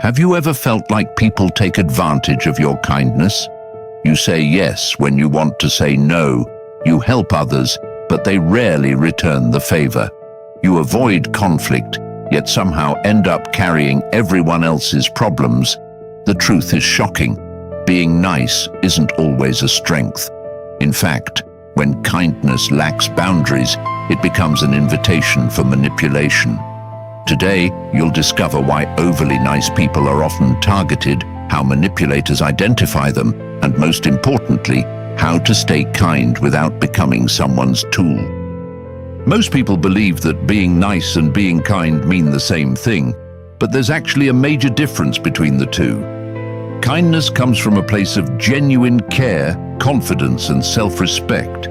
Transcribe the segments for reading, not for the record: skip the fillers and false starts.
Have you ever felt like people take advantage of your kindness? You say yes when you want to say no. You help others, but they rarely return the favor. You avoid conflict, yet somehow end up carrying everyone else's problems. The truth is shocking. Being nice isn't always a strength. In fact, when kindness lacks boundaries, it becomes an invitation for manipulation. Today, you'll discover why overly nice people are often targeted, how manipulators identify them, and most importantly, how to stay kind without becoming someone's tool. Most people believe that being nice and being kind mean the same thing, but there's actually a major difference between the two. Kindness comes from a place of genuine care, confidence, and self-respect.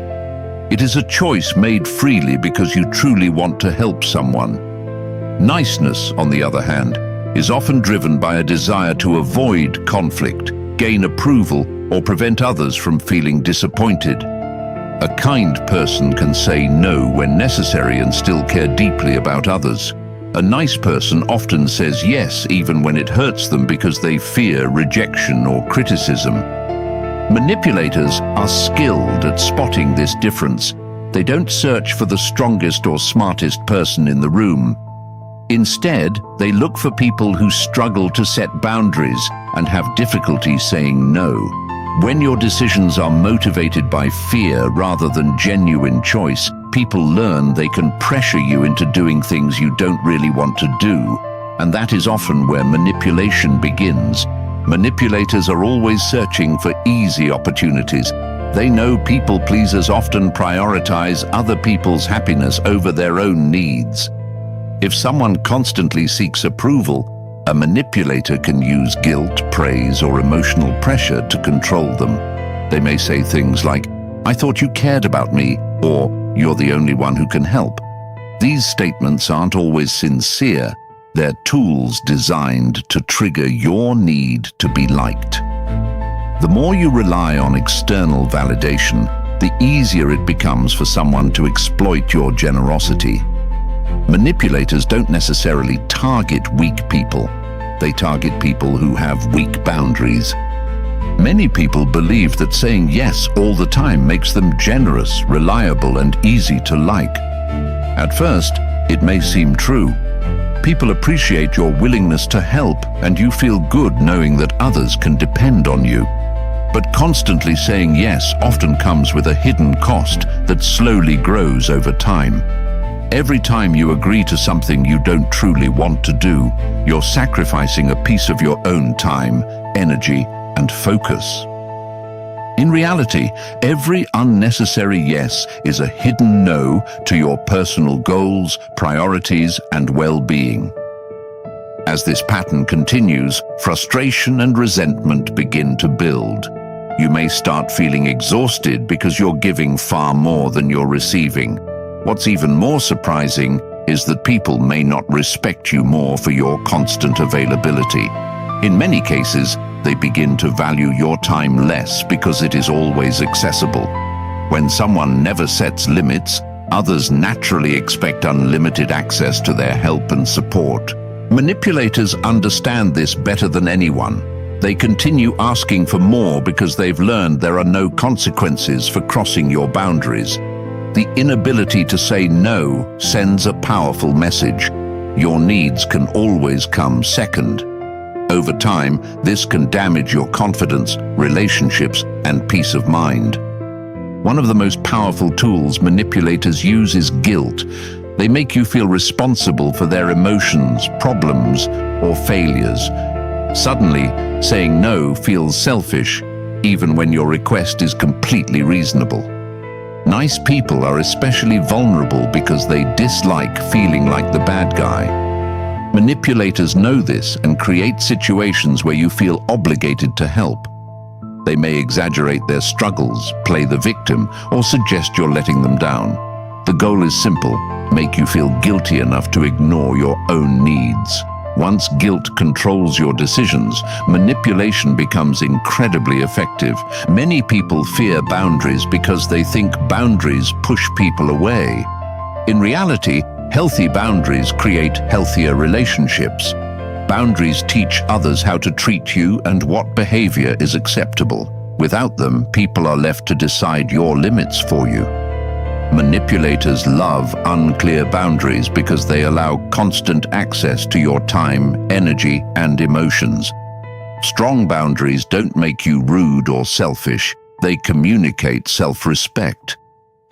It is a choice made freely because you truly want to help someone. Niceness, on the other hand, is often driven by a desire to avoid conflict, gain approval, or prevent others from feeling disappointed. A kind person can say no when necessary and still care deeply about others. A nice person often says yes even when it hurts them because they fear rejection or criticism. Manipulators are skilled at spotting this difference. They don't search for the strongest or smartest person in the room. Instead, they look for people who struggle to set boundaries and have difficulty saying no. When your decisions are motivated by fear rather than genuine choice, people learn they can pressure you into doing things you don't really want to do, and that is often where manipulation begins. Manipulators are always searching for easy opportunities. They know people pleasers often prioritize other people's happiness over their own needs. If someone constantly seeks approval, a manipulator can use guilt, praise, or emotional pressure to control them. They may say things like, "I thought you cared about me," or "You're the only one who can help." These statements aren't always sincere. They're tools designed to trigger your need to be liked. The more you rely on external validation, the easier it becomes for someone to exploit your generosity. Manipulators don't necessarily target weak people. They target people who have weak boundaries. Many people believe that saying yes all the time makes them generous, reliable, and easy to like. At first, it may seem true. People appreciate your willingness to help, and you feel good knowing that others can depend on you. But constantly saying yes often comes with a hidden cost that slowly grows over time. Every time you agree to something you don't truly want to do, you're sacrificing a piece of your own time, energy, and focus. In reality, every unnecessary yes is a hidden no to your personal goals, priorities, and well-being. As this pattern continues, frustration and resentment begin to build. You may start feeling exhausted because you're giving far more than you're receiving. What's even more surprising is that people may not respect you more for your constant availability. In many cases, they begin to value your time less because it is always accessible. When someone never sets limits, others naturally expect unlimited access to their help and support. Manipulators understand this better than anyone. They continue asking for more because they've learned there are no consequences for crossing your boundaries. The inability to say no sends a powerful message. Your needs can always come second. Over time, this can damage your confidence, relationships, and peace of mind. One of the most powerful tools manipulators use is guilt. They make you feel responsible for their emotions, problems, or failures. Suddenly, saying no feels selfish, even when your request is completely reasonable. Nice people are especially vulnerable because they dislike feeling like the bad guy. Manipulators know this and create situations where you feel obligated to help. They may exaggerate their struggles, play the victim, or suggest you're letting them down. The goal is simple: make you feel guilty enough to ignore your own needs. Once guilt controls your decisions, manipulation becomes incredibly effective. Many people fear boundaries because they think boundaries push people away. In reality, healthy boundaries create healthier relationships. Boundaries teach others how to treat you and what behavior is acceptable. Without them, people are left to decide your limits for you. Manipulators love unclear boundaries because they allow constant access to your time, energy, and emotions. Strong boundaries don't make you rude or selfish. They communicate self-respect.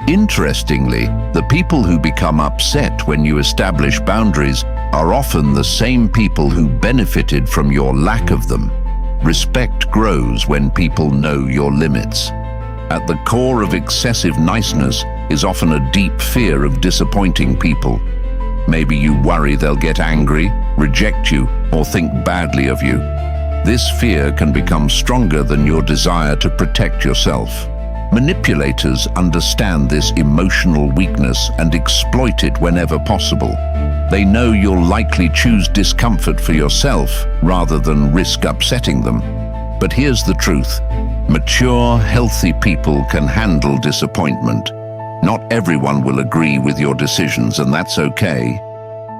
Interestingly, the people who become upset when you establish boundaries are often the same people who benefited from your lack of them. Respect grows when people know your limits. At the core of excessive niceness is often a deep fear of disappointing people. Maybe you worry they'll get angry, reject you, or think badly of you. This fear can become stronger than your desire to protect yourself. Manipulators understand this emotional weakness and exploit it whenever possible. They know you'll likely choose discomfort for yourself rather than risk upsetting them. But here's the truth. Mature, healthy people can handle disappointment. Not everyone will agree with your decisions, and that's okay.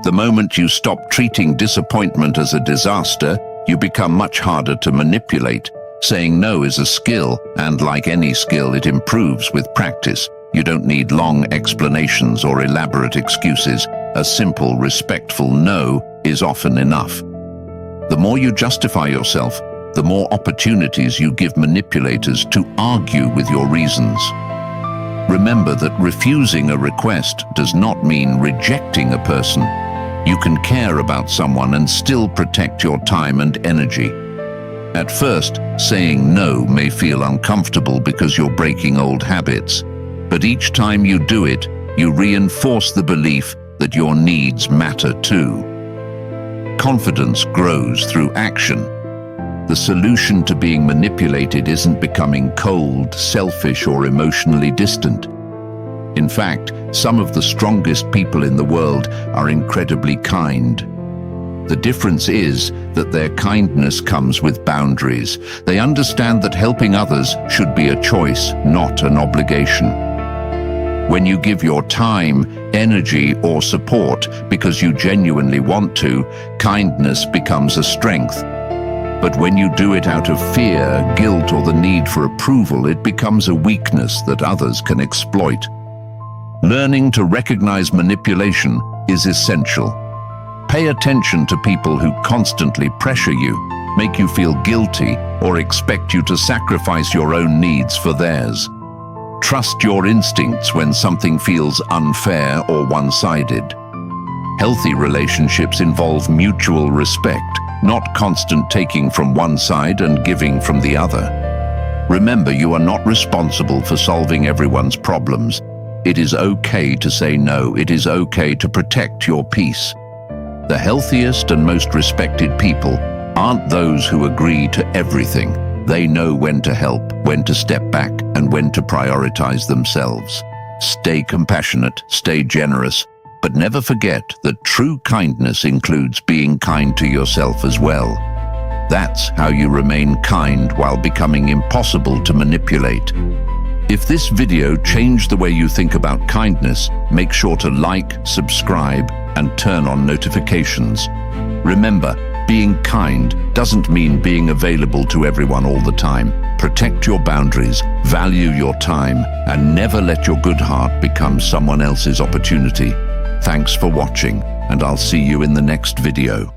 The moment you stop treating disappointment as a disaster, you become much harder to manipulate. Saying no is a skill, and like any skill, it improves with practice. You don't need long explanations or elaborate excuses. A simple, respectful no is often enough. The more you justify yourself, the more opportunities you give manipulators to argue with your reasons. Remember that refusing a request does not mean rejecting a person. You can care about someone and still protect your time and energy. At first, saying no may feel uncomfortable because you're breaking old habits, but each time you do it, you reinforce the belief that your needs matter too. Confidence grows through action. The solution to being manipulated isn't becoming cold, selfish, or emotionally distant. In fact, some of the strongest people in the world are incredibly kind. The difference is that their kindness comes with boundaries. They understand that helping others should be a choice, not an obligation. When you give your time, energy, or support because you genuinely want to, kindness becomes a strength. But when you do it out of fear, guilt, or the need for approval, it becomes a weakness that others can exploit. Learning to recognize manipulation is essential. Pay attention to people who constantly pressure you, make you feel guilty, or expect you to sacrifice your own needs for theirs. Trust your instincts when something feels unfair or one-sided. Healthy relationships involve mutual respect, not constant taking from one side and giving from the other. Remember, you are not responsible for solving everyone's problems. It is okay to say no. It is okay to protect your peace. The healthiest and most respected people aren't those who agree to everything. They know when to help, when to step back, and when to prioritize themselves. Stay compassionate, stay generous, but never forget that true kindness includes being kind to yourself as well. That's how you remain kind while becoming impossible to manipulate. If this video changed the way you think about kindness, make sure to like, subscribe, and turn on notifications. Remember, being kind doesn't mean being available to everyone all the time. Protect your boundaries, value your time, and never let your good heart become someone else's opportunity. Thanks for watching, and I'll see you in the next video.